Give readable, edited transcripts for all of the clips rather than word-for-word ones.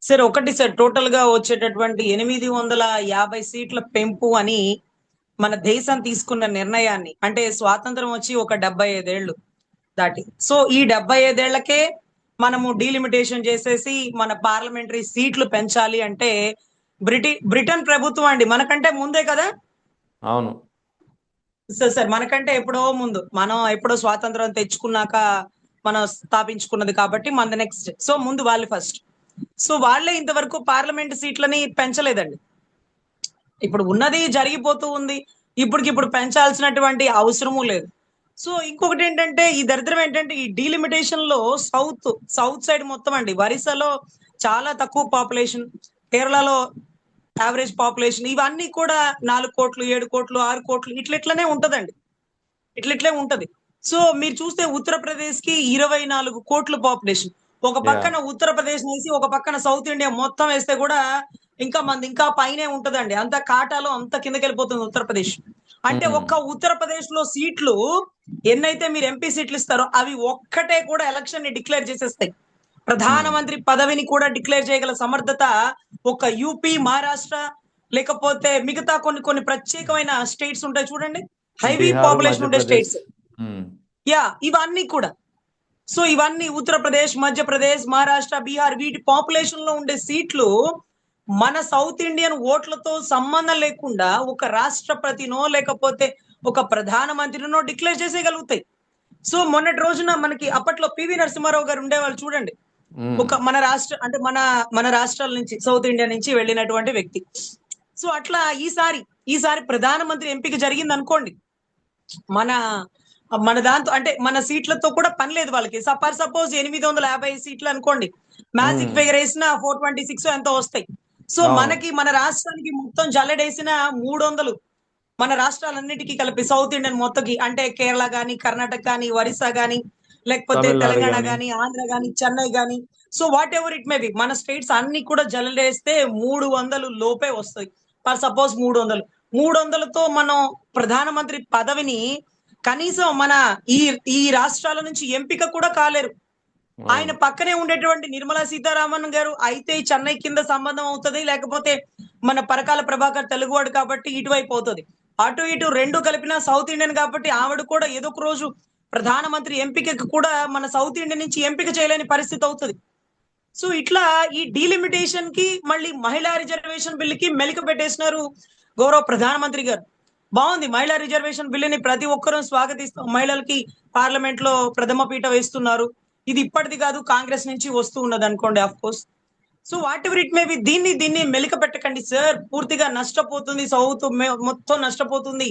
Sir ఒకటి sir total గా వచ్చేటటువంటి 850 సీట్ల పెంపు అని మన దేశం తీసుకున్న నిర్ణయాన్ని అంటే స్వాతంత్రం వచ్చి ఒక 75 ఏళ్ళు దాటి సో ఈ 75 ఏళ్లకే మనము డీలిమిటేషన్ చేసేసి మన పార్లమెంటరీ సీట్లు పెంచాలి అంటే బ్రిటన్ ప్రభుత్వం అండి మనకంటే ముందే కదా. అవును. సార్ సార్ మనకంటే ఎప్పుడో ముందు మనం ఎప్పుడో స్వాతంత్రం తెచ్చుకున్నాక మనం స్థాపించుకున్నది కాబట్టి మన నెక్స్ట్ సో ముందు వాళ్ళు ఫస్ట్. సో వాళ్ళే ఇంతవరకు పార్లమెంట్ సీట్లని పెంచలేదండి. ఇప్పుడు ఉన్నది జరిగిపోతూ ఉంది. ఇప్పటికిప్పుడు పెంచాల్సినటువంటి అవసరము లేదు. సో ఇంకొకటి ఏంటంటే ఈ దరిద్రం ఏంటంటే ఈ డీలిమిటేషన్ లో సౌత్ సైడ్ మొత్తం అండి ఒరిస్సాలో చాలా తక్కువ పాపులేషన్, కేరళలో యావరేజ్ పాపులేషన్, ఇవన్నీ కూడా 4 కోట్లు 7 కోట్లు 6 కోట్లు ఇట్లనే ఉంటదండి. ఇట్లే ఉంటది. సో మీరు చూస్తే ఉత్తరప్రదేశ్ కి 24 కోట్ల పాపులేషన్. ఒక యాహ్! పక్కన ఉత్తరప్రదేశ్ వేసి ఒక పక్కన సౌత్ ఇండియా మొత్తం వేస్తే కూడా ఇంకా పైనే ఉంటదండి. అంత కాటాలో అంత కిందకి వెళ్ళిపోతుంది ఉత్తరప్రదేశ్. అంటే హ్మ్. ఒక్క ఉత్తరప్రదేశ్ లో సీట్లు ఎన్నైతే మీరు ఎంపీ సీట్లు ఇస్తారో అవి ఒక్కటే కూడా ఎలక్షన్ ని డిక్లేర్ చేసేస్తాయి. హ్మ్. ప్రధానమంత్రి పదవిని కూడా డిక్లేర్ చేయగల సమర్థత ఒక యూపీ, మహారాష్ట్ర, లేకపోతే మిగతా కొన్ని ప్రత్యేకమైన స్టేట్స్ ఉంటాయి చూడండి, హైవీ బీహారు, పాపులేషన్ ఉండే మధ్యప్రదేశ్. స్టేట్స్. హ్మ్. ఇవన్నీ కూడా. సో ఇవన్నీ ఉత్తరప్రదేశ్, మధ్యప్రదేశ్, మహారాష్ట్ర, బీహార్ వీటి పాపులేషన్ లో ఉండే సీట్లు మన సౌత్ ఇండియన్ ఓట్లతో సంబంధం లేకుండా ఒక రాష్ట్రపతినో లేకపోతే ఒక ప్రధానమంత్రినో డిక్లేర్ చేసేయగలుగుతాయి. సో మొన్నటి రోజున మనకి అప్పట్లో పివి నరసింహారావు గారు ఉండేవాళ్ళు చూడండి. హ్మ్. ఒక మన రాష్ట్ర అంటే మన రాష్ట్రాల నుంచి సౌత్ ఇండియా నుంచి వెళ్ళినటువంటి వ్యక్తి. సో అట్లా ఈసారి ప్రధానమంత్రి ఎంపిక జరిగింది అనుకోండి, మన మన దాంతో అంటే మన సీట్లతో కూడా పని లేదు వాళ్ళకి. సపోజ్ 850 సీట్లు అనుకోండి, మ్యాజిక్ హ్మ్. ఫిగర్ వేసిన 426 ఎంతో వస్తాయి. సో అవును. మనకి మన రాష్ట్రానికి మొత్తం జల్లెడేసిన 300, మన రాష్ట్రాలన్నిటికీ కలిపి సౌత్ ఇండియన్ మొత్తకి అంటే కేరళ గాని, కర్ణాటక గాని, ఒరిస్సా గాని, లేకపోతే తమిళనాడు తెలంగాణ గాని. గాని, ఆంధ్ర గాని, చెన్నై గాని, so what ever it may be మన స్టేట్స్ అన్ని కూడా జల్లెడేస్తే 300 లోపే వస్తాయి. ఫర్ సపోజ్ 300తో మనం ప్రధానమంత్రి పదవిని కనీసం మన ఈ ఈ రాష్ట్రాల నుంచి ఎంపిక కూడా కాలేరు. ఆయన అవును. పక్కనే ఉండేటువంటి నిర్మలా సీతారామన్ గారు అయితే చెన్నై కింద సంబంధం అవుతుంది, లేకపోతే మన పరకాల ప్రభాకర్ తెలుగువాడు కాబట్టి ఇటువైపు అవుతుంది. అటు ఇటు రెండు కలిపిన సౌత్ ఇండియన్ కాబట్టి ఆవిడ కూడా ఏదో ఒక రోజు ప్రధానమంత్రి ఎంపికకు కూడా మన సౌత్ ఇండియన్ నుంచి ఎంపిక చేయలేని పరిస్థితి అవుతుంది. సో ఇట్లా ఈ డీలిమిటేషన్ కి మళ్ళీ మహిళా రిజర్వేషన్ బిల్లుకి మెలిక పెట్టేసినారు గౌరవ ప్రధానమంత్రి గారు. బాగుంది, మహిళా రిజర్వేషన్ బిల్లుని ప్రతి ఒక్కరూ స్వాగతిస్తాం. మహిళలకి పార్లమెంట్ లో ప్రథమ పీట వేస్తున్నారు. ఇది ఇప్పటిది కాదు, కాంగ్రెస్ నుంచి వస్తూ ఉన్నది అనుకోండి of course. So what ever it may be దీన్ని మెలిక పెట్టకండి సార్. పూర్తిగా నష్టపోతుంది సౌత్, మొత్తం నష్టపోతుంది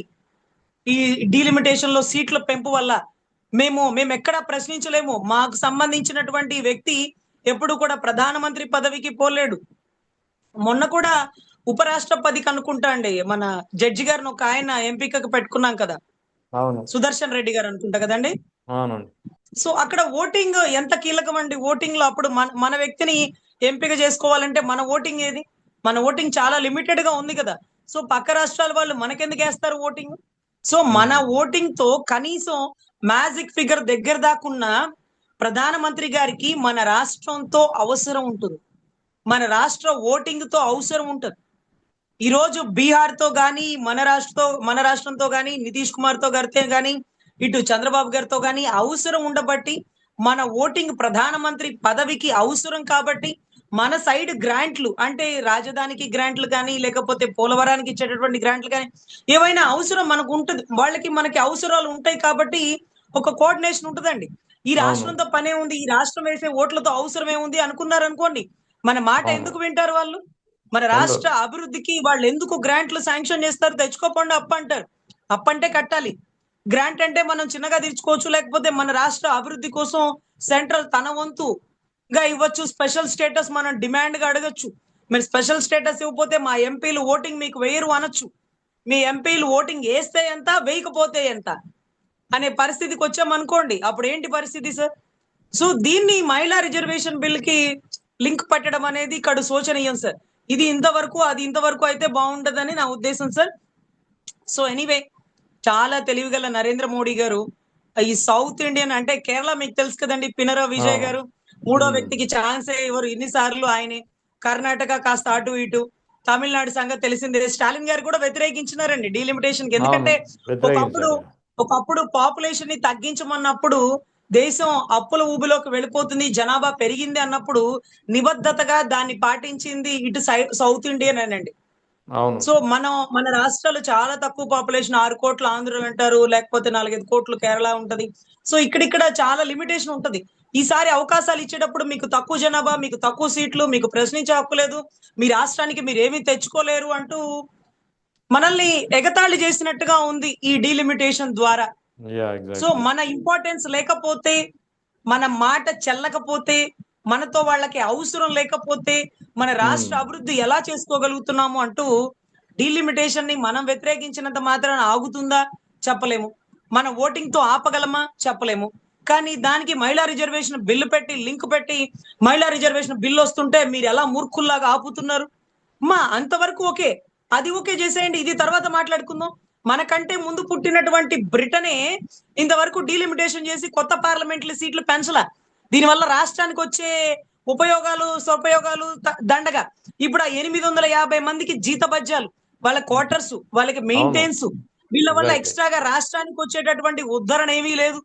ఈ డీలిమిటేషన్ లో సీట్ల పెంపు వల్ల. మేము ఎక్కడా ప్రశ్నించలేము. మాకు సంబంధించినటువంటి వ్యక్తి ఎప్పుడు కూడా ప్రధానమంత్రి పదవికి పోలేడు. మొన్న కూడా ఉపరాష్ట్రపతికి అనుకుంటా అండి మన జడ్జి గారిని ఒక ఆయన ఎంపికకు పెట్టుకున్నాం కదా, అవును. సుదర్శన్ రెడ్డి గారు అనుకుంటా కదండి. అవునండి. సో అక్కడ ఓటింగ్ ఎంత కీలకం అండి. ఓటింగ్ లో అప్పుడు మన వ్యక్తిని ఎంపిక చేసుకోవాలంటే మన ఓటింగ్ ఏది, మన ఓటింగ్ చాలా లిమిటెడ్ గా ఉంది కదా. సో పక్క రాష్ట్రాల వాళ్ళు మనకెందుకు వేస్తారు ఓటింగ్. సో మన హ్మ్. ఓటింగ్ తో కనీసం మ్యాజిక్ ఫిగర్ దగ్గర దాకున్న ప్రధానమంత్రి గారికి మన రాష్ట్రంతో అవసరం ఉంటుంది, మన రాష్ట్ర ఓటింగ్ తో అవసరం ఉంటుంది. ఈ రోజు బీహార్ తో గాని మన రాష్ట్రంతో గాని నితీష్ కుమార్ తో గారితో గాని ఇటు చంద్రబాబు గారితో గాని అవసరం ఉండబట్టి మన ఓటింగ్ ప్రధానమంత్రి పదవికి అవసరం కాబట్టి మన సైడ్ గ్రాంట్లు అంటే రాజధానికి గ్రాంట్లు కానీ లేకపోతే పోలవరానికి ఇచ్చేటటువంటి గ్రాంట్లు కానీ ఏవైనా అవసరం మనకు ఉంటుంది, వాళ్ళకి మనకి అవసరాలు ఉంటాయి కాబట్టి ఒక కోఆర్డినేషన్ ఉంటుందండి. ఈ అవును. రాష్ట్రంతో పనే ఉంది, ఈ రాష్ట్రం వేసే ఓట్లతో అవసరమే ఉంది అనుకున్నారు అనుకోండి, మన మాట అవును. ఎందుకు వింటారు వాళ్ళు. మన ఉండదు. రాష్ట్ర అభివృద్ధికి వాళ్ళు ఎందుకు గ్రాంట్లు శాంక్షన్ చేస్తారు. తెచ్చుకోకుండా అప్పు అంటారు, అప్పు అంటే కట్టాలి. గ్రాంట్ అంటే మనం చిన్నగా తీర్చుకోవచ్చు, లేకపోతే మన రాష్ట్ర అభివృద్ధి కోసం సెంట్రల్ తన వంతుగా ఇవ్వచ్చు. స్పెషల్ స్టేటస్ మనం డిమాండ్ గా అడగచ్చు. మీరు స్పెషల్ స్టేటస్ ఇవ్వకపోతే మా ఎంపీలు ఓటింగ్ మీకు వేయరు అనొచ్చు. మీ ఎంపీలు ఓటింగ్ వేస్తే ఎంత, వేయకపోతే ఎంత అనే పరిస్థితికి వచ్చామనుకోండి, అప్పుడు ఏంటి పరిస్థితి సార్. సో దీన్ని మహిళా రిజర్వేషన్ బిల్ కి లింక్ పెట్టడం అనేది ఇక్కడ శోచనీయం సార్. ఇది ఇంతవరకు అది ఇంతవరకు అయితే బాగుంటదని నా ఉద్దేశం సార్. సో ఎనీవే, చాలా తెలివిగల నరేంద్ర మోడీ గారు ఈ సౌత్ ఇండియన్ అంటే కేరళ మీకు తెలుసు కదండి, పినరా విజయ్ అవును. గారు మూడో హ్మ్. వ్యక్తికి ఛాన్సే ఇవ్వరు, ఇన్నిసార్లు ఆయనే. కర్ణాటక కాస్త అటు ఇటు, తమిళనాడు సంగతి తెలిసిందే. స్టాలిన్ గారు కూడా వ్యతిరేకించినారండి డీలిమిటేషన్ కి. అవును. ఎందుకంటే ఒకప్పుడు వ్యతిరేకించారు. ఒకప్పుడు పాపులేషన్ ని తగ్గించమన్నప్పుడు దేశం అప్పుల ఊబిలోకి వెళ్ళిపోతుంది, జనాభా పెరిగింది అన్నప్పుడు నిబద్ధతగా దాన్ని పాటించింది ఇటు సౌత్ ఇండియన్ అనండి. అవును. సో మన రాష్ట్రాలు చాలా తక్కువ పాపులేషన్, 6 కోట్ల ఆంధ్రులు అంటారు, లేకపోతే 4-5 కోట్లు కేరళ ఉంటది. సో ఇక్కడిక్కడ చాలా లిమిటేషన్ ఉంటది. ఈసారి అవకాశాలు ఇచ్చేటప్పుడు మీకు తక్కువ జనాభా, మీకు తక్కువ సీట్లు, మీకు ప్రశ్నించే హక్కు లేదు, మీ రాష్ట్రానికి మీరు ఏమీ తెచ్చుకోలేరు అంటూ మనల్ని ఎగతాళి చేసినట్టుగా ఉంది ఈ డీలిమిటేషన్ ద్వారా. So exactly. మన ఇంపార్టెన్స్ లేకపోతే, మన మాట చెల్లకపోతే, మనతో వాళ్ళకి అవసరం లేకపోతే మన రాష్ట్ర అభివృద్ధి ఎలా చేసుకోగలుగుతున్నాము అంటూ డీలిమిటేషన్ ని మనం వ్యతిరేకించినంత మాత్రాన ఆగుతుందా? చెప్పలేము. మన ఓటింగ్ తో ఆపగలమా? చెప్పలేము. కానీ దానికి మహిళా రిజర్వేషన్ బిల్లు పెట్టి, లింక్ పెట్టి మహిళా రిజర్వేషన్ బిల్లు వస్తుంటే మీరు ఎలా మూర్ఖుల్లాగా ఆపుతున్నారు? అంతవరకు ఓకే. అది ఓకే చేసేయండి. ఇది తర్వాత మాట్లాడుకుందాం. మనకంటే ముందు పుట్టినటువంటి బ్రిటనే ఇంతవరకు డీలిమిటేషన్ చేసి కొత్త పార్లమెంట్ల సీట్లు పెంచలా. దీనివల్ల రాష్ట్రానికి వచ్చే ఉపయోగాలు, స్వపయోగాలు దండగా. ఇప్పుడు ఆ 850 మందికి జీతభత్యాలు, వాళ్ళ క్వార్టర్స్, వాళ్ళకి అవును. మెయింటెనెన్స్, వీళ్ళ వల్ల ఎగ్జాక్ట్లీ. ఎక్స్ట్రాగా రాష్ట్రానికి వచ్చేటటువంటి ఉద్ధరణ ఏమీ లేదు.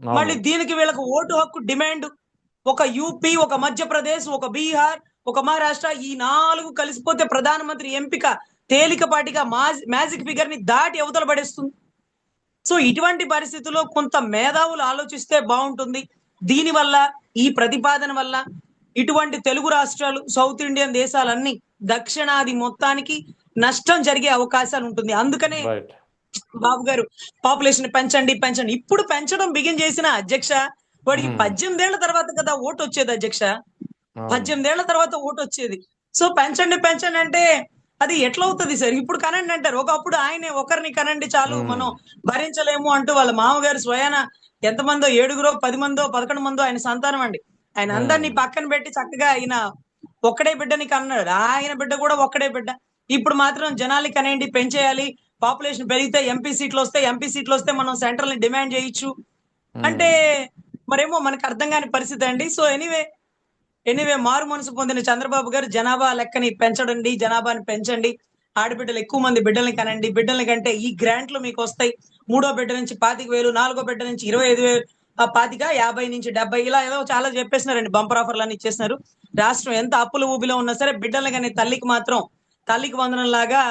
అవును. మళ్ళీ దీనికి వీళ్ళకి ఓటు హక్కు డిమాండ్. ఒక యూపీ, ఒక మధ్యప్రదేశ్, ఒక బీహార్, ఒక మహారాష్ట్ర, ఈ 4 కలిసిపోతే ప్రధానమంత్రి ఎంపిక తేలికపాటిగా మ్యాజిక్ ఫిగర్ ని దాటి అవతల పడేస్తుంది. సో ఇటువంటి పరిస్థితుల్లో కొంత మేధావులు ఆలోచిస్తే బాగుంటుంది. దీనివల్ల, ఈ ప్రతిపాదన వల్ల ఇటువంటి తెలుగు రాష్ట్రాలు, సౌత్ ఇండియన్ దేశాలన్నీ, దక్షిణాది మొత్తానికి నష్టం జరిగే అవకాశాలు ఉంటుంది. అందుకనే రైట్. బాబు గారు పాపులేషన్ పెంచండి పెంచండి. ఇప్పుడు పెంచడం బిగిన్ చేసిన అధ్యక్ష, వాడికి 18 ఏళ్ల తర్వాత కదా ఓటు వచ్చేది అధ్యక్ష. అవును. 18 ఏళ్ల తర్వాత ఓటు వచ్చేది. సో పెంచండి పెంచండి అంటే అది ఎట్లా అవుతుంది సార్? ఇప్పుడు కనండి అంటారు. ఒకప్పుడు ఆయనే ఒకరిని కనండి చాలు, మనం భరించలేము అంటూ వాళ్ళ మామగారు స్వయాన ఎంతమందో 7గురో 10 మందో 11 మందో ఆయన సంతానం అండి. ఆయన అందరినీ పక్కన పెట్టి చక్కగా ఆయన ఒక్కడే బిడ్డని కన్నాడు. ఆయన బిడ్డ కూడా ఒక్కడే బిడ్డ. ఇప్పుడు మాత్రం జనాల్ని కనేయండి, పెంచేయాలి, పాపులేషన్ పెరిగితే ఎంపీ సీట్లు వస్తాయి, ఎంపీ సీట్లు వస్తే మనం సెంట్రల్ ని డిమాండ్ చేయొచ్చు అంటే మరేమో మనకు అర్థం కాని పరిస్థితి అండి. సో ఎనీవే మారు మనసు పొందిన చంద్రబాబు గారు జనాభా లెక్కని పెంచడండి, జనాభాని పెంచండి, ఆడబిడ్డలు ఎక్కువ మంది బిడ్డల్ని కనండి, బిడ్డల్ని కంటే ఈ గ్రాంట్లు మీకు వస్తాయి, 3వ బిడ్డ నుంచి 25,000, 4వ బిడ్డ నుంచి 25,000, 25, 50 నుంచి 70, ఇలా ఏదో చాలా చెప్పేసినారండి, బంపర్ ఆఫర్లు అని ఇచ్చేసినారు. రాష్ట్రం ఎంత అప్పుల ఊబిలో ఉన్నా సరే బిడ్డల్ని కానీ తల్లికి మాత్రం తల్లికి వందనం లాగా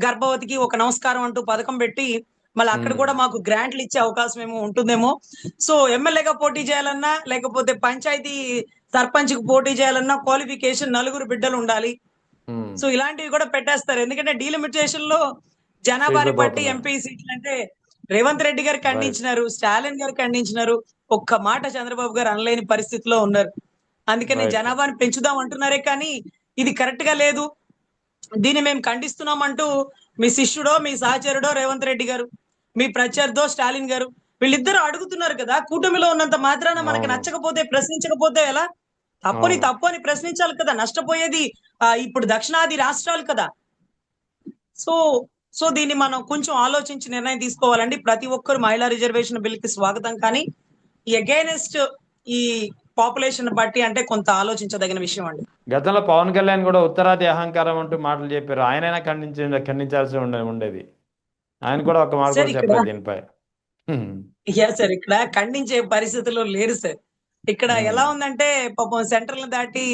గర్భవతికి ఒక నమస్కారం అంటూ పథకం పెట్టి మళ్ళీ అక్కడ కూడా మాకు గ్రాంట్లు ఇచ్చే అవకాశం ఏమో ఉంటుందేమో. సో ఎమ్మెల్యేగా పోటీ చేయాలన్నా, లేకపోతే పంచాయతీ సర్పంచ్ కు పోటీ చేయాలన్నా క్వాలిఫికేషన్ 4 బిడ్డలు ఉండాలి. సో ఇలాంటివి కూడా పెట్టేస్తారు. ఎందుకంటే డీలిమిటేషన్ లో జనాభాని బట్టి ఎంపీ సీట్లు అంటే రేవంత్ రెడ్డి గారు ఖండించినారు, స్టాలిన్ గారు ఖండించినారు, ఒక్క మాట చంద్రబాబు గారు అనలేని పరిస్థితిలో ఉన్నారు. అందుకని జనాభాని పెంచుదాం అంటున్నారే కానీ ఇది కరెక్ట్ గా లేదు, దీన్ని మేము ఖండిస్తున్నాం అంటూ మీ శిష్యుడో, మీ సహచరుడో రేవంత్ రెడ్డి గారు, మీ ప్రత్యర్థో స్టాలిన్ గారు, వీళ్ళిద్దరూ అడుగుతున్నారు కదా. కూటమిలో ఉన్నంత మాత్రాన మనకి నచ్చకపోతే, ప్రశ్నించకపోతే ఎలా? తప్పు అని ప్రశ్నించాలి కదా. నష్టపోయేది ఇప్పుడు దక్షిణాది రాష్ట్రాలు కదా. సో సో దీన్ని మనం కొంచెం ఆలోచించి నిర్ణయం తీసుకోవాలండి. ప్రతి ఒక్కరు మహిళా రిజర్వేషన్ బిల్ కి స్వాగతం, కానీ అగైనెస్ట్ ఈ పాపులేషన్ బట్టి అంటే కొంత ఆలోచించదగిన విషయం అండి. గతంలో పవన్ కళ్యాణ్ కూడా ఉత్తరాది అహంకారం అంటూ మాటలు చెప్పారు. ఆయనైనా ఖండించాల్సి ఉండేది. ఆయన కూడా ఒక మాట కూడా చెప్పారు దీనిపై. సార్ ఇక్కడ ఖండించే పరిస్థితుల్లో లేరు సార్. ఇక్కడ ఎలా ఉందంటే పాపం సెంట్రల్ దాటి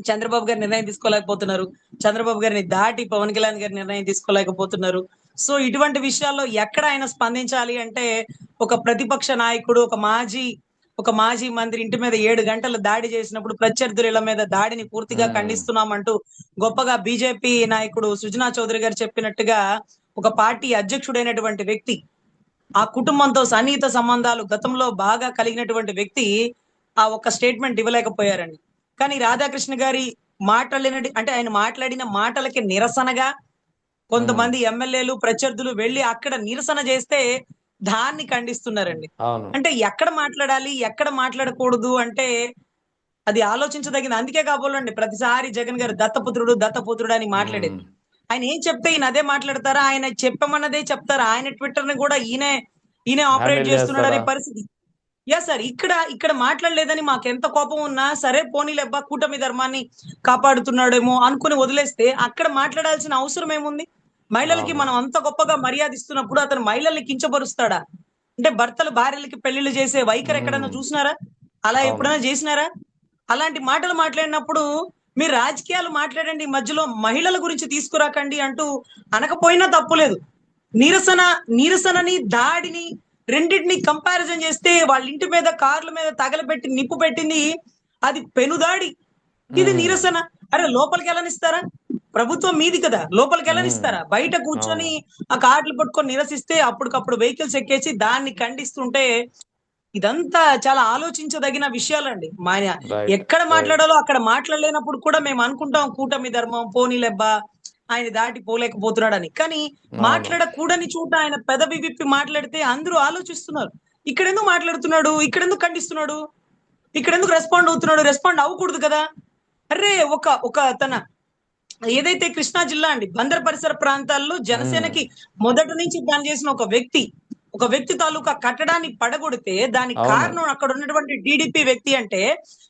చంద్రబాబు గారు నిర్ణయం తీసుకోలేకపోతున్నారు, చంద్రబాబు గారిని దాటి పవన్ కళ్యాణ్ గారి నిర్ణయం తీసుకోలేకపోతున్నారు. సో ఇటువంటి విషయాల్లో ఎక్కడ ఆయన స్పందించాలి అంటే, ఒక ప్రతిపక్ష నాయకుడు, ఒక మాజీ మంత్రి ఇంటి మీద 7 గంటలు దాడి చేసినప్పుడు ప్రత్యర్థుల మీద దాడిని పూర్తిగా ఖండిస్తున్నామంటూ గొప్పగా బీజేపీ నాయకుడు సుజనా చౌదరి గారు చెప్పినట్టుగా ఒక పార్టీ అధ్యక్షుడైనటువంటి వ్యక్తి, ఆ కుటుంబంతో సన్నిహిత సంబంధాలు గతంలో బాగా కలిగినటువంటి వ్యక్తి ఆ ఒక్క స్టేట్మెంట్ ఇవ్వలేకపోయారండి. కానీ రాధాకృష్ణ గారి అంటే ఆయన మాట్లాడిన మాటలకి నిరసనగా కొంతమంది ఎమ్మెల్యేలు, ప్రత్యర్థులు వెళ్లి అక్కడ నిరసన చేస్తే దాన్ని ఖండిస్తున్నారండి. అంటే ఎక్కడ మాట్లాడాలి, ఎక్కడ మాట్లాడకూడదు అంటే అది ఆలోచించదగింది. అందుకే కాబోలండి ప్రతిసారి జగన్ గారు దత్తపుత్రుడు అని మాట్లాడేది. ఆయన ఏం చెప్తే ఈయన అదే మాట్లాడతారా? ఆయన చెప్పమన్నదే చెప్తారా? ఆయన ట్విట్టర్ ని కూడా ఈయనే ఆపరేట్ చేస్తున్నాడు అనే పరిస్థితి. సార్. ఇక్కడ మాట్లాడలేదని మాకెంత కోపం ఉన్నా సరే పోనీలెబ్బా కూటమి ధర్మాన్ని కాపాడుతున్నాడేమో అనుకుని వదిలేస్తే అక్కడ మాట్లాడాల్సిన అవసరం ఏముంది? మహిళలకి అవును. మనం అంత గొప్పగా మర్యాద ఇస్తున్నప్పుడు అతను మహిళల్ని కించపరుస్తాడా? అంటే భర్తలు భార్యలకి పెళ్లిళ్ళు చేసే వైఖరి ఎక్కడన్నా ఉమ్, చూసినారా? అలా అవును. ఎప్పుడైనా చేసినారా? అలాంటి మాటలు మాట్లాడినప్పుడు మీరు రాజకీయాలు మాట్లాడండి. మధ్యలో మహిళల గురించి తీసుకురాకండి అంటూ అనకపోయినా తప్పులేదు. నిరసన నిరసనని, దాడిని రెండిటిని కంపారిజన్ చేస్తే వాళ్ళ ఇంటి మీద, కార్ల మీద తగలబెట్టి నిప్పు పెట్టింది అది పెనుదాడి. ఇది ఉమ్, నిరసన. అరే లోపలికి ఎళ్ళనిస్తారా? ప్రభుత్వం మీది కదా! లోపలికి ఉమ్, ఎళ్ళనిస్తారా? బయట అవును. కూర్చొని ఆ కార్లు పట్టుకొని నిరసిస్తే అప్పటికప్పుడు వెహికల్స్ ఎక్కేసి దాన్ని ఖండిస్తుంటే ఇదంతా చాలా ఆలోచించదగిన విషయాలండి. రైట్, ఎక్కడ రైట్. మాట్లాడాలో అక్కడ మాట్లాడలేనప్పుడు కూడా మేము అనుకుంటాం కూటమి ధర్మం పోనీలెబ్బా ఆయన దాటి పోలేకపోతున్నాడని. కానీ అవును. మాట్లాడకూడని చోట ఆయన పెదవి విప్పి మాట్లాడితే అందరూ ఆలోచిస్తున్నారు. ఇక్కడెందుకు మాట్లాడుతున్నాడు? ఇక్కడెందుకు ఖండిస్తున్నాడు? ఇక్కడెందుకు రెస్పాండ్ అవుతున్నాడు? రెస్పాండ్ అవ్వకూడదు కదా! అర్రే! ఒక తన ఏదైతే కృష్ణా జిల్లా అండి బందర్ పరిసర ప్రాంతాల్లో ఉమ్, జనసేనకి మొదటి నుంచి పనిచేసిన ఒక వ్యక్తి తాలూకా కట్టడాన్ని పడగొడితే దానికి అవును. కారణం అక్కడ ఉన్నటువంటి టీడీపీ వ్యక్తి అంటే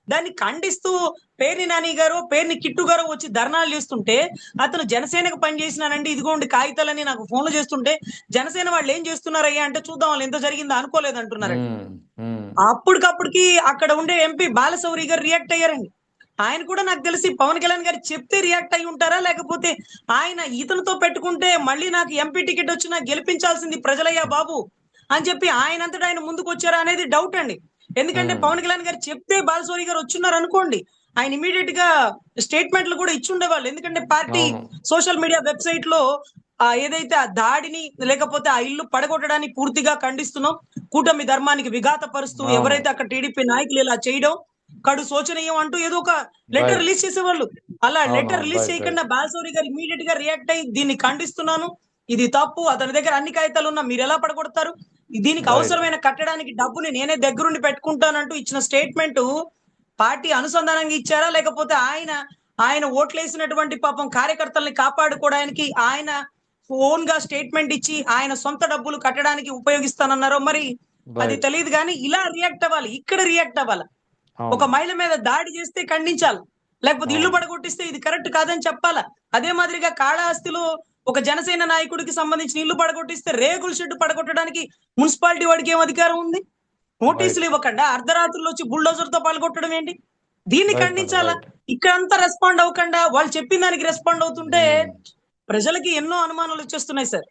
దాన్ని ఖండిస్తూ పేర్ని నాని గారు పేర్ని కిట్టు గారు వచ్చి ధర్నాలు చేస్తుంటే అతను జనసేనకు పనిచేసినానండి ఇదిగోండి కాగితాలని నాకు ఫోన్లు చేస్తుంటే జనసేన వాళ్ళు ఏం చేస్తున్నారయ్యా అంటే చూద్దాం వాళ్ళు ఎంత జరిగిందో అనుకోలేదు అంటున్నారండి. ఉమ్, ఉమ్, అప్పటికప్పటికి అక్కడ ఉండే ఎంపీ బాలశౌరి గారు రియాక్ట్ అయ్యారండి. ఆయన కూడా నాకు తెలిసి పవన్ కళ్యాణ్ గారు చెప్తే రియాక్ట్ అయ్యి ఉంటారా? లేకపోతే ఆయన ఇతనితో పెట్టుకుంటే మళ్ళీ నాకు ఎంపీ టికెట్ వచ్చినా గెలిపించాల్సింది ప్రజలయ్యా బాబు అని చెప్పి ఆయనంతటా ఆయన ముందుకొచ్చారా అనేది డౌట్ అండి. ఎందుకంటే ఉమ్, పవన్ కళ్యాణ్ గారు చెప్తే బాలశౌరి గారు వచ్చున్నారు అనుకోండి. ఆయన ఇమ్మీడియేట్ గా స్టేట్మెంట్లు కూడా ఇచ్చుండేవాళ్ళు. ఎందుకంటే పార్టీ అవును. సోషల్ మీడియా వెబ్సైట్ లో ఏదైతే ఆ దాడిని లేకపోతే ఆ ఇల్లు పడగొట్టడాన్ని పూర్తిగా ఖండిస్తున్నాం. కూటమి ధర్మానికి విఘాతపరుస్తూ అవును. ఎవరైతే అక్కడ టీడీపీ నాయకులు ఇలా చేయడం కడు శోచనీయం అంటూ ఏదో ఒక లెటర్ రైట్. రిలీజ్ చేసేవాళ్ళు. అలా లెటర్ అవునవును. రిలీజ్ రైట్, చేయకుండా రైట్. బాలశౌరి గారు ఇమ్మీడియేట్ గా రియాక్ట్ అయ్యి దీన్ని ఖండిస్తున్నాను. ఇది తప్పు. అతని దగ్గర అన్ని కాగితాలు ఉన్నా మీరు ఎలా పడగొడతారు? దీనికి రైట్. అవసరమైన కట్టడానికి డబ్బుని నేనే దగ్గరుండి పెట్టుకుంటానంటూ ఇచ్చిన స్టేట్మెంట్ పార్టీ అనుసంధానంగా ఇచ్చారా? లేకపోతే ఆయన ఓట్లేసినటువంటి పాపం కార్యకర్తల్ని కాపాడుకోవడానికి ఆయన ఓన్ గా స్టేట్మెంట్ ఇచ్చి ఆయన సొంత డబ్బులు కట్టడానికి ఉపయోగిస్తానన్నారో మరి అది రైట్. తెలియదు గానీ ఇలా రియాక్ట్ అవ్వాలి. ఇక్కడ రియాక్ట్ అవ్వాలి. ఒక అవును. మహిళ మీద దాడి చేస్తే ఖండించాలి. లేకపోతే ఇల్లు అవును. పడగొట్టిస్తే ఇది కరెక్ట్ కాదని చెప్పాలా. అదే మాదిరిగా కాళహస్తిలో ఒక జనసేన నాయకుడికి సంబంధించిన ఇల్లు పడగొట్టిస్తే రేకుల షెడ్ పడగొట్టడానికి మున్సిపాలిటీ వాడికి ఏం అధికారం ఉంది? నోటీసులు రైట్. ఇవ్వకుండా అర్ధరాత్రుల్లో వచ్చి బుల్డోజర్ తో పడగొట్టడం ఏంటి? దీన్ని రైట్ బ్రదర్. ఖండించాలా. రైట్. ఇక్కడంతా రెస్పాండ్ అవ్వకుండా వాళ్ళు చెప్పిన దానికి రెస్పాండ్ అవుతుంటే ఉమ్. ప్రజలకి ఎన్నో అనుమానాలు వచ్చేస్తున్నాయి సార్.